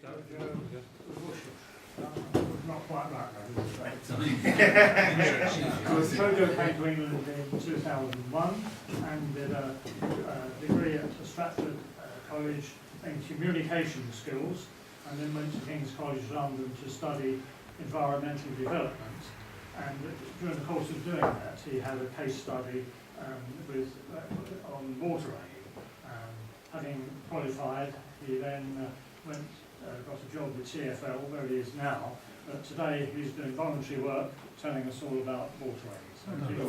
Not quite like that, Kwadwo came to England in 2001 and did a degree at the Stratford College in communication skills, and then went to King's College London to study environmental development. And during the course of doing that, he had a case study on WaterAid. Having qualified, he then got a job with TfL, where he is now. But today he's doing voluntary work, telling us all about WaterAid. Thank you.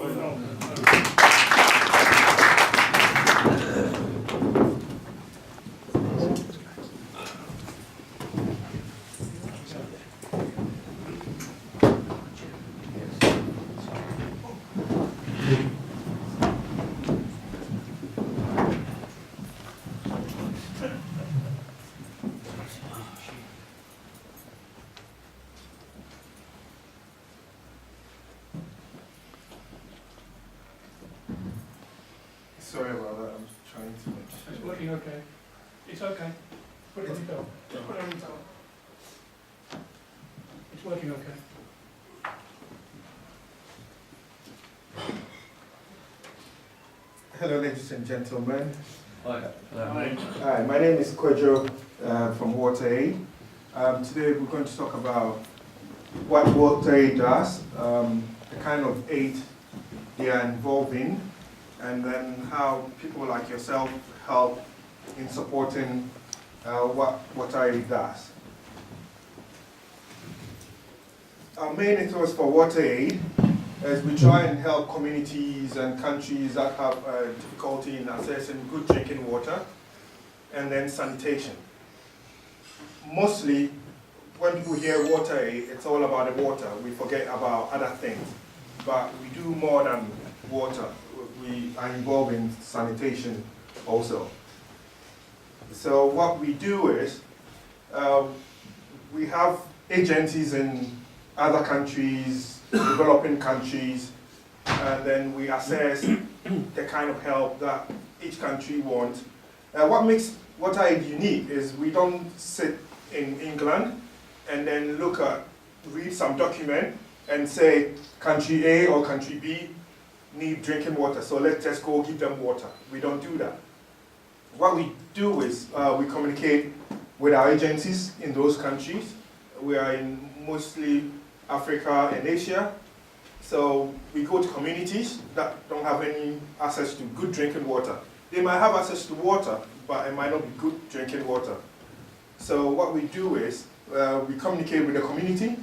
Sorry about that, I'm trying to... It's working okay. It's okay. Put it on the top. Just put it on the top. It's working okay. Hello ladies and gentlemen. Hi. Hi, my name is Kwadwo from WaterAid. Today we're going to talk about what WaterAid does, the kind of aid they are involved in, and then how people like yourself help in supporting what WaterAid does. Our main ethos for WaterAid is we try and help communities and countries that have difficulty in accessing good drinking water, and then sanitation. Mostly, when people hear WaterAid, it's all about the water. We forget about other things. But we do more than water. We are involved in sanitation also. So what we do is, we have agencies in other countries, developing countries, and then we assess the kind of help that each country wants. What makes WaterAid unique is we don't sit in England and then read some document and say country A or country B need drinking water, so let's just go give them water. We don't do that. What we do is we communicate with our agencies in those countries. We are in mostly Africa and Asia. So we go to communities that don't have any access to good drinking water. They might have access to water, but it might not be good drinking water. So what we do is we communicate with the community,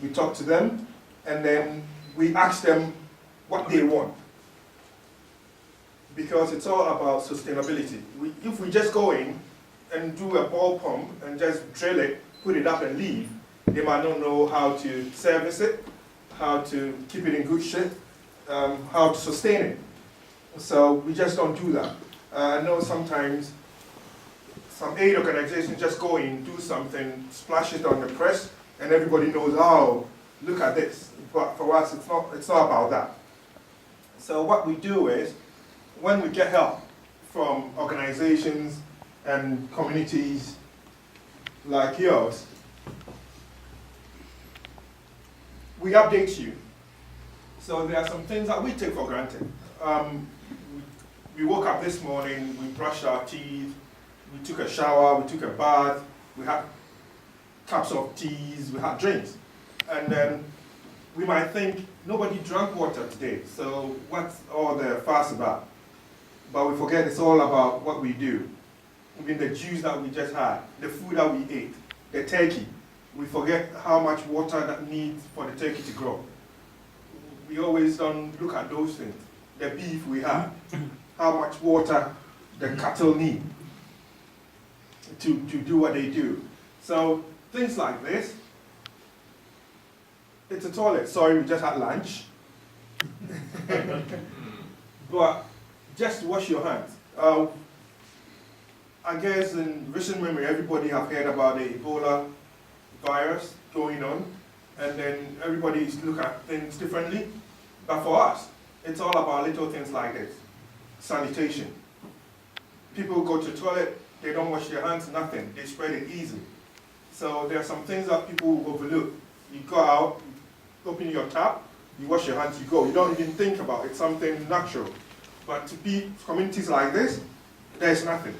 we talk to them, and then we ask them what they want. Because it's all about sustainability. If we just go in and do a ball pump and just drill it, put it up and leave, they might not know how to service it, how to keep it in good shape, how to sustain it. So we just don't do that. I know sometimes some aid organizations just go in, do something, splash it on the press, and everybody knows, oh, look at this. But for us, it's not about that. So what we do is, when we get help from organizations and communities like yours, we update you. So there are some things that we take for granted. We woke up this morning, we brushed our teeth, we took a shower, we took a bath, we had cups of teas, we had drinks. And then we might think, nobody drank water today, so what's all the fuss about? But we forget it's all about what we do. Even the juice that we just had, the food that we ate, the turkey. We forget how much water that needs for the turkey to grow. We always don't look at those things. The beef we have, how much water the cattle need to do what they do. So things like this. It's a toilet. Sorry, we just had lunch. But just wash your hands. I guess in recent memory, everybody have heard about the Ebola virus going on, and then everybody look at things differently. But for us, it's all about little things like this. Sanitation. People go to the toilet, they don't wash their hands, nothing. They spread it easily. So there are some things that people overlook. You go out, you open your tap, you wash your hands, you go. You don't even think about it. It's something natural. But to communities like this, there's nothing.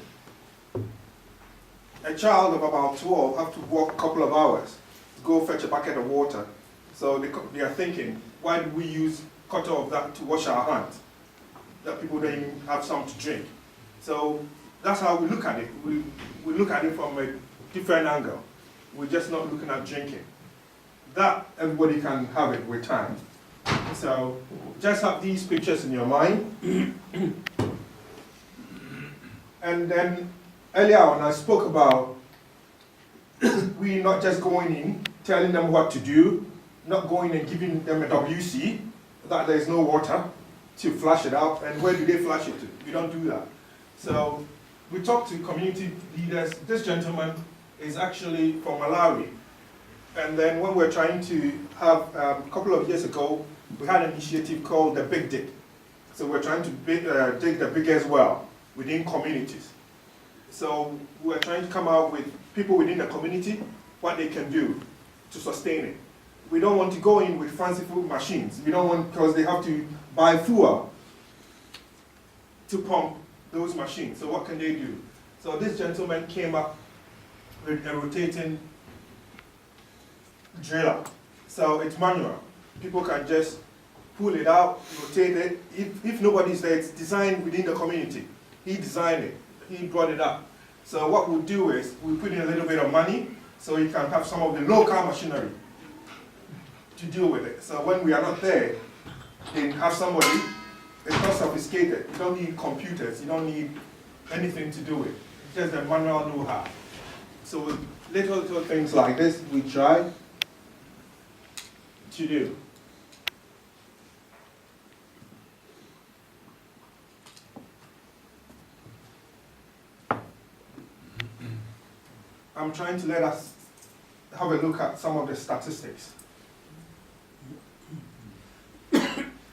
A child of about 12 have to walk a couple of hours to go fetch a bucket of water. So they are thinking, why do we use a quarter of that to wash our hands? That people don't even have some to drink. So that's how we look at it. We look at it from a different angle. We're just not looking at drinking. That, everybody can have it with time. So just have these pictures in your mind. And then earlier on I spoke about we not just going in, telling them what to do, not going and giving them a WC, that there's no water to flush it out, and where do they flush it to? We don't do that. So we talked to community leaders. This gentleman is actually from Malawi. And then when we're trying to have, a couple of years ago, we had an initiative called the Big Dig. So we're trying to dig the biggest well within communities. So we're trying to come out with people within the community, what they can do to sustain it. We don't want to go in with fanciful machines. We don't want, because they have to buy fuel to pump those machines. So what can they do? So this gentleman came up with a rotating driller. So it's manual. People can just pull it out, rotate it. If nobody's there, it's designed within the community. He designed it. He brought it up. So what we'll do is we put in a little bit of money so you can have some of the local machinery to deal with it. So when we are not there, then have somebody. It's not sophisticated. You don't need computers. You don't need anything to do it. Just a manual know-how. So little things like this we try to do. I'm trying to let us have a look at some of the statistics.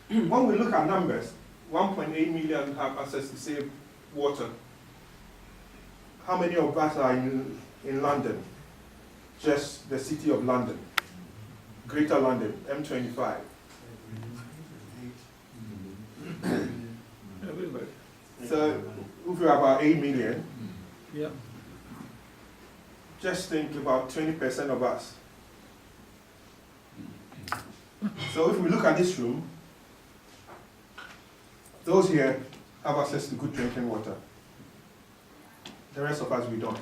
When we look at numbers, 1.8 million have access to safe water. How many of us are in London? Just the city of London. Greater London, M25. Everybody. So, if we're about 8 million, yeah. Just think about 20% of us. So if we look at this room, those here have access to good drinking water. The rest of us, we don't.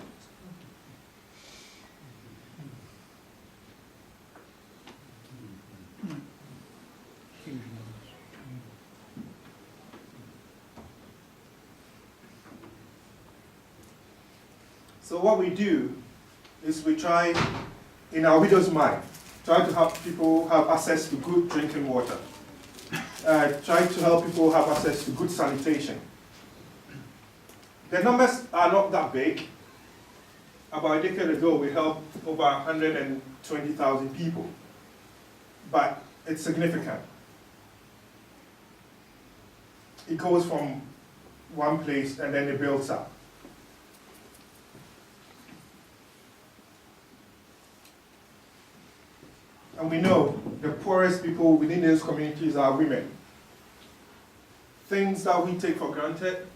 So what we do is we try, in our widow's mind, try to help people have access to good drinking water. Try to help people have access to good sanitation. The numbers are not that big. About a decade ago, we helped over 120,000 people. But it's significant. It goes from one place and then it builds up. And we know the poorest people within those communities are women. Things that we take for granted,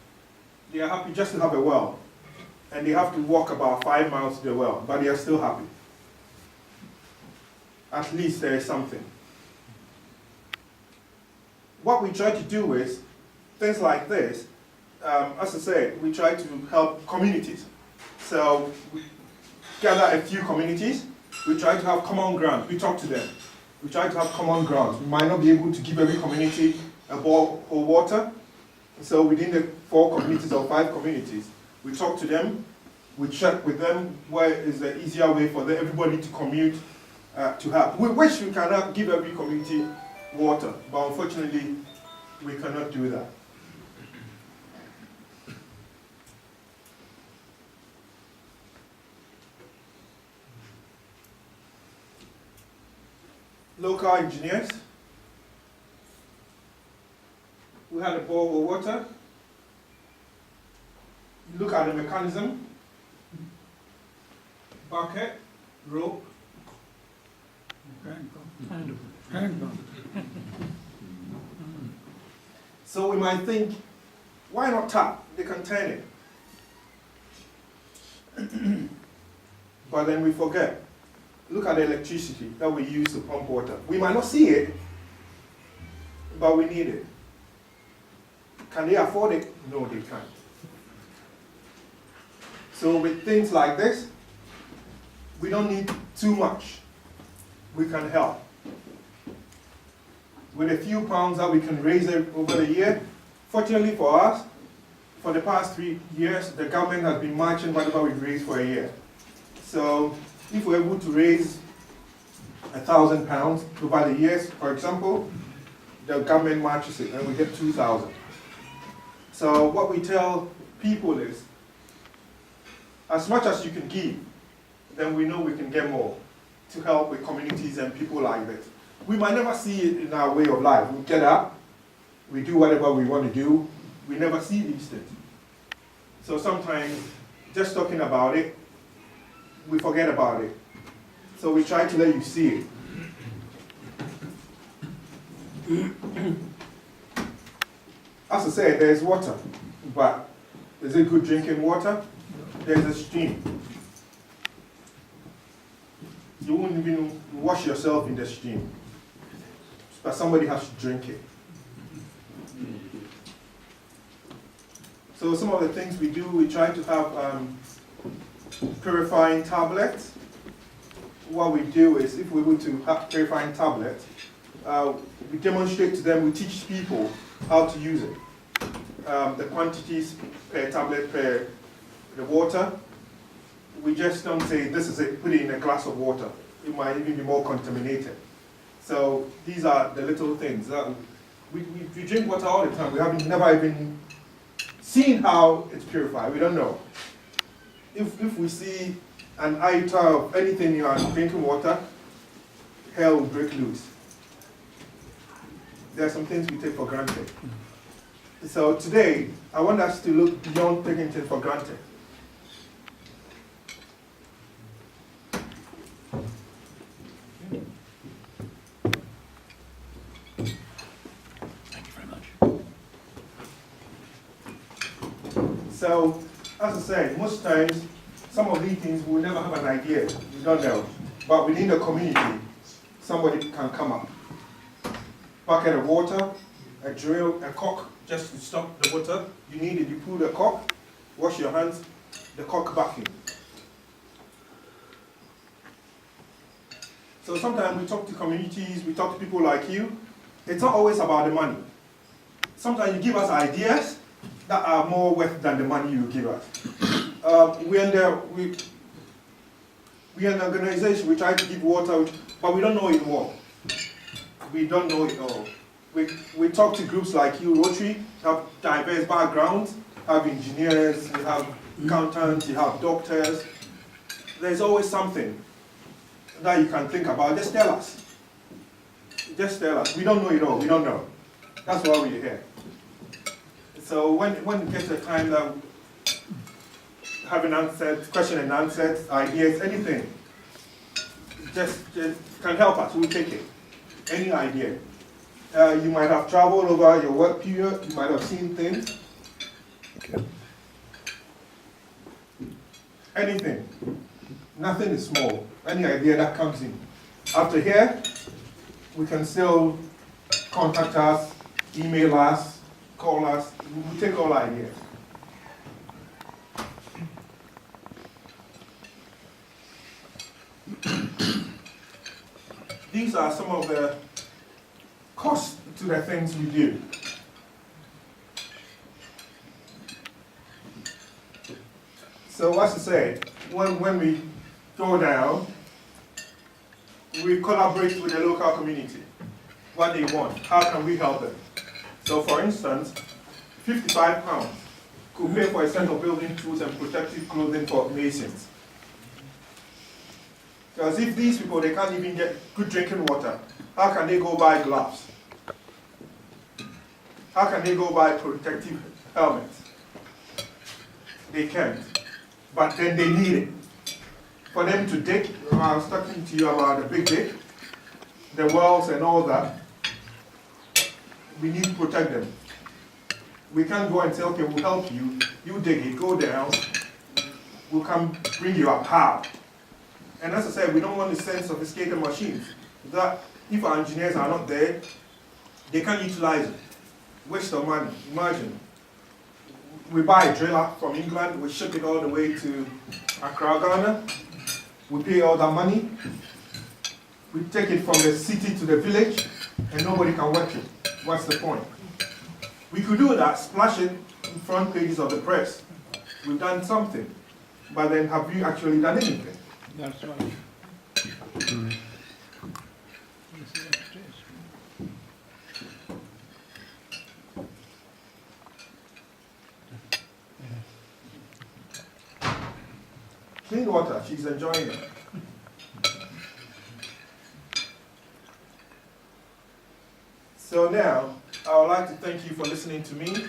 they are happy just to have a well. And they have to walk about 5 miles to the well, but they are still happy. At least there is something. What we try to do is, things like this, as I said, we try to help communities. So we gather a few communities. We try to have common ground. We talk to them. We try to have common ground. We might not be able to give every community a bowl of water. So within the 4 communities or 5 communities, we talk to them. We check with them where is the easier way for everybody to commute to have. We wish we cannot give every community water, but unfortunately, we cannot do that. Local engineers. We had a bowl of water. Look at the mechanism. Bucket, rope, Handgun. so we might think, why not tap? They can turn it. But then we forget. Look at the electricity that we use to pump water. We might not see it, but we need it. Can they afford it? No, they can't. So with things like this, we don't need too much. We can help. With a few pounds that we can raise over the year, fortunately for us, for the past 3 years, the government has been matching whatever we've raised for a year. So if we're able to raise £1,000 over the years, for example, the government matches it and we get 2,000. So what we tell people is, as much as you can give, then we know we can get more to help with communities and people like this. We might never see it in our way of life. We get up, we do whatever we want to do, we never see these things. So sometimes, just talking about it, we forget about it. So we try to let you see it. As I said, there's water, but is it good drinking water? There's a stream. You won't even wash yourself in the stream, but somebody has to drink it. So some of the things we do, we try to have purifying tablets. What we do is, if we were to have purifying tablets, we demonstrate to them, we teach people how to use it. The quantities per tablet per the water. We just don't say, this is it, put it in a glass of water. It might even be more contaminated. So these are the little things. We drink water all the time. We haven't never even seen how it's purified. We don't know. If we see an iota of anything in our drinking water, hell will break loose. There are some things we take for granted. So today, I want us to look beyond taking things for granted. Thank you very much. So, as I said, most times, some of these things we'll never have an idea. We don't know. But within the community, somebody can come up. Bucket of water, a drill, a cork, just to stop the water. You need it, you pull the cork, wash your hands, the cork back in. So sometimes we talk to communities, we talk to people like you. It's not always about the money. Sometimes you give us ideas that are more worth than the money you give us. We're an organization, we try to give water, but we don't know it all. We don't know it all. We talk to groups like you, Rotary, have diverse backgrounds, have engineers, you have accountants, you have doctors. There's always something that you can think about. Just tell us. Just tell us. We don't know it all. We don't know. That's why we're here. So when it gets a time that having answers, question and answers, ideas, anything, just can help us. We'll take it. Any idea. You might have traveled over your work period. You might have seen things. Okay. Anything. Nothing is small. Any idea that comes in. After here, we can still contact us, email us, call us. We take all ideas. These are some of the costs to the things we do. So as I said, when we go down, we collaborate with the local community. What they want, how can we help them? So for instance, £55 could pay for a set of building tools and protective clothing for masons. Because if these people, they can't even get good drinking water, how can they go buy gloves? How can they go buy protective helmets? They can't. But then they need it. for them to dig. I was talking to you about the big dig, the wells and all that. We need to protect them. We can't go and say, okay, we'll help you, you dig it, go down, we'll come bring you up hard. And as I said, we don't want to send sophisticated machines that if our engineers are not there, they can't utilize it. Waste of money. Imagine, we buy a driller from England, we ship it all the way to Accra, Ghana, we pay all that money, we take it from the city to the village, and nobody can work it. What's the point? We could do that, splash it in front pages of the press. We've done something, but then have you actually done anything? That's right. Clean water, she's enjoying it. So now, I would like to thank you for listening to me.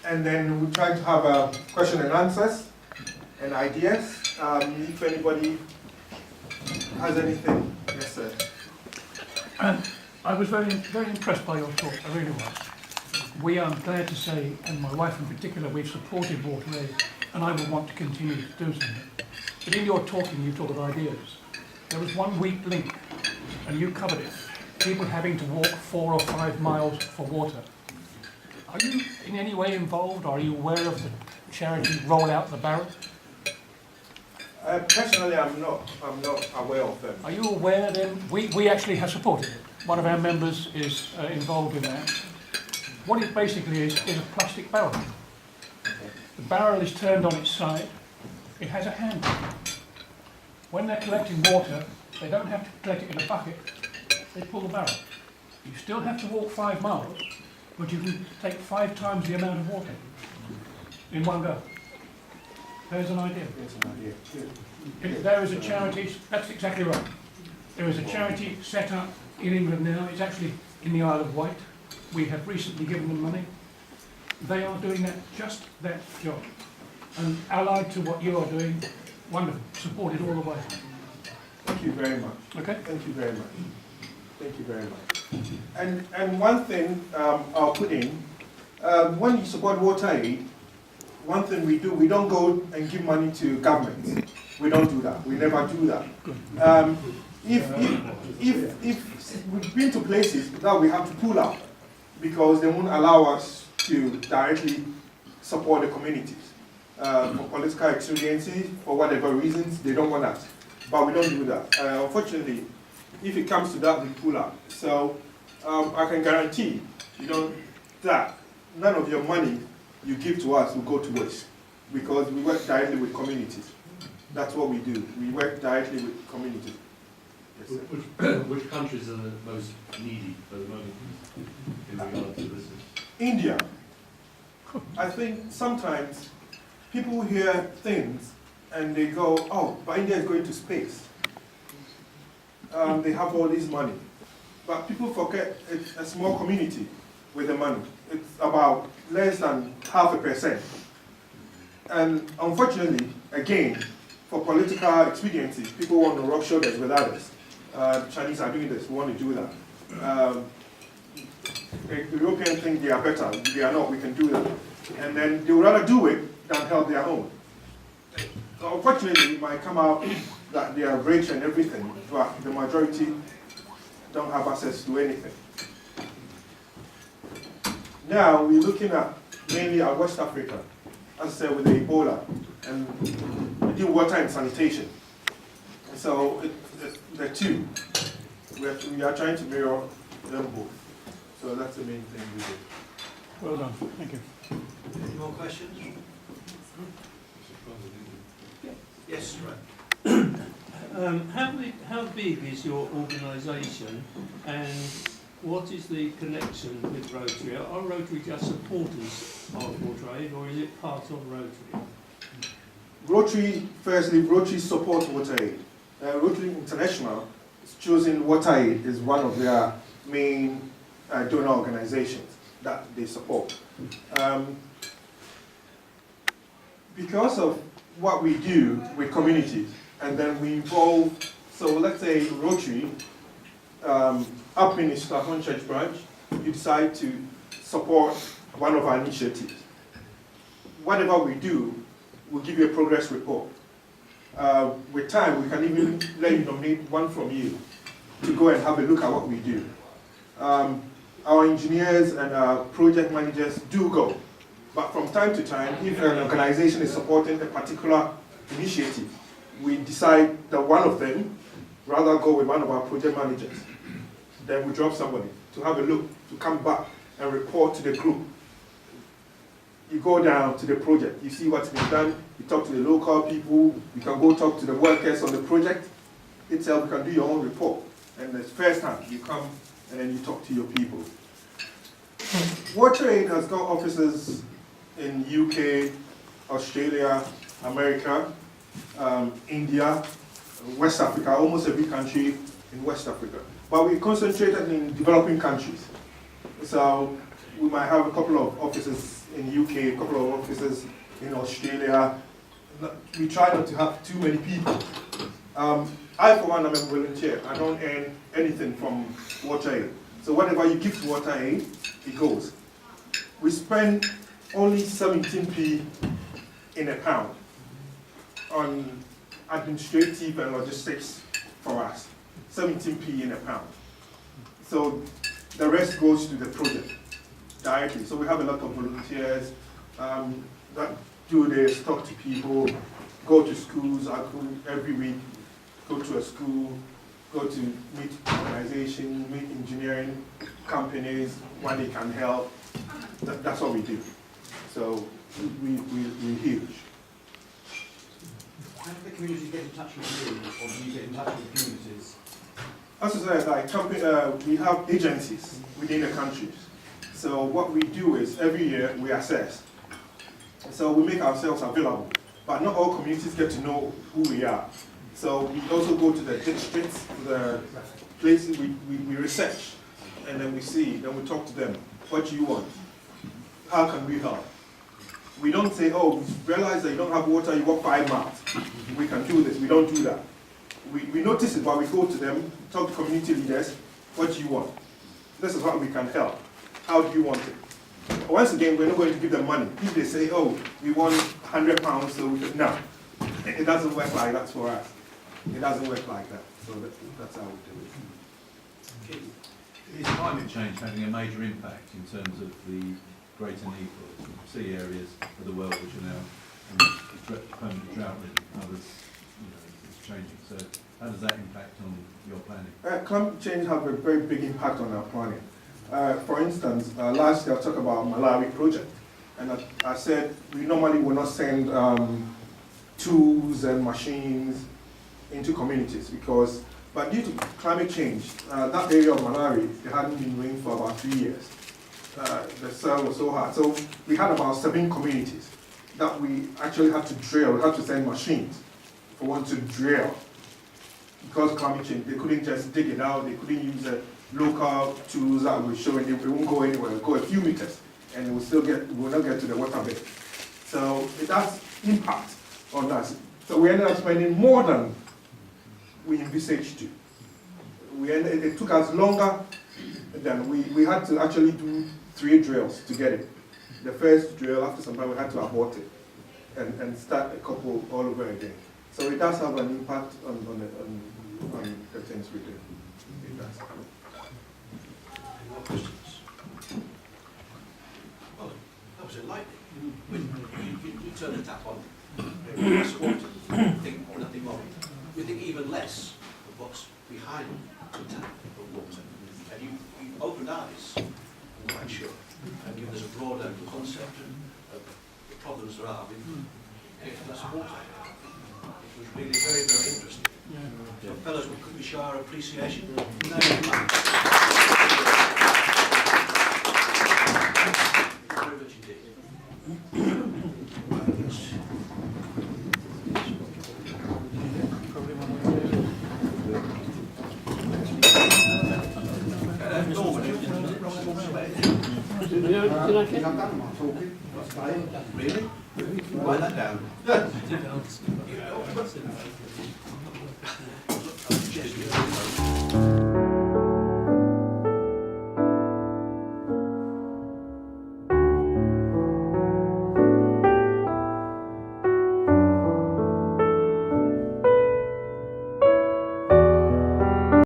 And then we'll try to have a question and answers and ideas. If anybody has anything, yes sir. I was very impressed by your talk, I really was. We are glad to say, and my wife in particular, we've supported WaterAid, and I will want to continue to do something. But in your talking, you talk of ideas. There was one weak link, and you covered it. People having to walk 4 or 5 miles for water. Are you in any way involved? Are you aware of the charity roll out the barrel? Personally, I'm not aware of them. Are you aware then? We actually have supported it. One of our members is involved in that. What it basically is a plastic barrel. The barrel is turned on its side. It has a handle. When they're collecting water, they don't have to collect it in a bucket. They pull the barrel. You still have to walk 5 miles, but you can take 5 times the amount of water in one go. There's an idea. It's an idea. If there is a charity, that's exactly right. There is a charity set up in England now. It's actually in the Isle of Wight. We have recently given them money. They are doing just that job. And allied to what you are doing, wonderful. Support it all the way. Thank you very much. Okay? Thank you very much. Thank you very much. And one thing I'll put in, when you support WaterAid, one thing we do, we don't go and give money to governments. We don't do that. We never do that. If we've been to places that we have to pull out because they won't allow us to directly support the communities. For political expediency, for whatever reasons, they don't want us. But we don't do that. Unfortunately, if it comes to that, we pull out. So I can guarantee that none of your money you give to us will go to waste, because we work directly with communities. That's what we do. We work directly with communities. Yes, sir. Which countries are the most needy at the moment in regard to this? India. I think sometimes people hear things and they go, oh, but India is going to space. They have all this money. But people forget it's a small community with the money. It's about less than 0.5%. And unfortunately, again, for political expediency, people want to rub shoulders with others. Chinese are doing this, we want to do that. The Europeans think they are better, they are not, we can do that. And then they would rather do it than help their own. So unfortunately, it might come out that they are rich and everything, but the majority don't have access to anything. Now, we're looking at mainly at West Africa, as I said, with the Ebola, and we do water and sanitation. And so the two, we are trying to mirror them both. So that's the main thing we do. Well done. Thank you. Any more questions? Yes, right. How big is your organisation, and what is the connection with Rotary? Are Rotary just supporters of WaterAid, or is it part of Rotary? Rotary, firstly, Rotary supports WaterAid. Rotary International is choosing WaterAid as one of their main donor organizations that they support. Because of what we do with communities, and then we involve, so let's say Rotary, up in its Church branch, you decide to support one of our initiatives. Whatever we do, we'll give you a progress report. With time, we can even let you nominate one from you to go and have a look at what we do. Our engineers and our project managers do go, but from time to time, if an organization is supporting a particular initiative, we decide that one of them rather go with one of our project managers. Then we drop somebody to have a look, to come back and report to the group. You go down to the project, you see what's been done, you talk to the local people, you can go talk to the workers on the project itself, you can do your own report. And the first time you come and then you talk to your people. WaterAid has got offices in UK, Australia, America, India, West Africa, almost every country in West Africa. But we concentrated in developing countries. So we might have a couple of offices in UK, a couple of offices in Australia. We try not to have too many people. I, for one, am a volunteer. I don't earn anything from WaterAid. So whatever you give to WaterAid, it goes. We spend only 17p in a pound on administrative and logistics for us. 17p in a pound. So the rest goes to the project directly. So we have a lot of volunteers that do this, talk to people, go to schools. I go every week, go to a school, go to meet organizations, meet engineering companies, when they can help. That's what we do. So we're huge. How do the communities get in touch with you, or do you get in touch with communities? As I said, like we have agencies within the countries. So what we do is every year we assess. So we make ourselves available, but not all communities get to know who we are. So we also go to the districts, the places we research, and then we see, then we talk to them. What do you want? How can we help? We don't say, oh, we realize that you don't have water, you walk 5 miles. We can do this. We don't do that. We notice it, but we go to them, talk to community leaders. What do you want? This is what we can help. How do you want it? Once again, we're not going to give them money. If they say, oh, we want £100, so we can, no. It doesn't work like that for us. It doesn't work like that. So that's how we do it. Is climate change having a major impact in terms of the greater need for sea areas of the world, which are now permanent drought and others, it's changing. So how does that impact on your planning? Climate change has a very big impact on our planning. For instance, last year I talked about Malawi project, and I said we normally will not send tools and machines into communities but due to climate change, that area of Malawi, it hadn't been rain for about 3 years. The soil was so hard. So we had about 7 communities that we actually had to drill. We had to send machines for one to drill. Because climate change, they couldn't just dig it out. They couldn't use the local tools that were showing it won't go anywhere. It'll go a few meters, and it will not get to the waterbed. So it has impact on us. So we ended up spending more than we envisaged to. It took us longer than we had to actually do 3 drills to get it. The first drill, after some time, we had to abort it and start a couple all over again. So it does have an impact on the things we do. It does. Any more questions? Well, that was enlightening. You turn the tap on, press water, think nothing more. We think even less of what's behind the tap of water. And you opened eyes, I'm quite sure, and given us a broader concept of the problems there are with getting less water. It was really very, very interesting. So fellows, could we show our appreciation? No. Very much indeed. Really? Write that down. did ask, but I said no.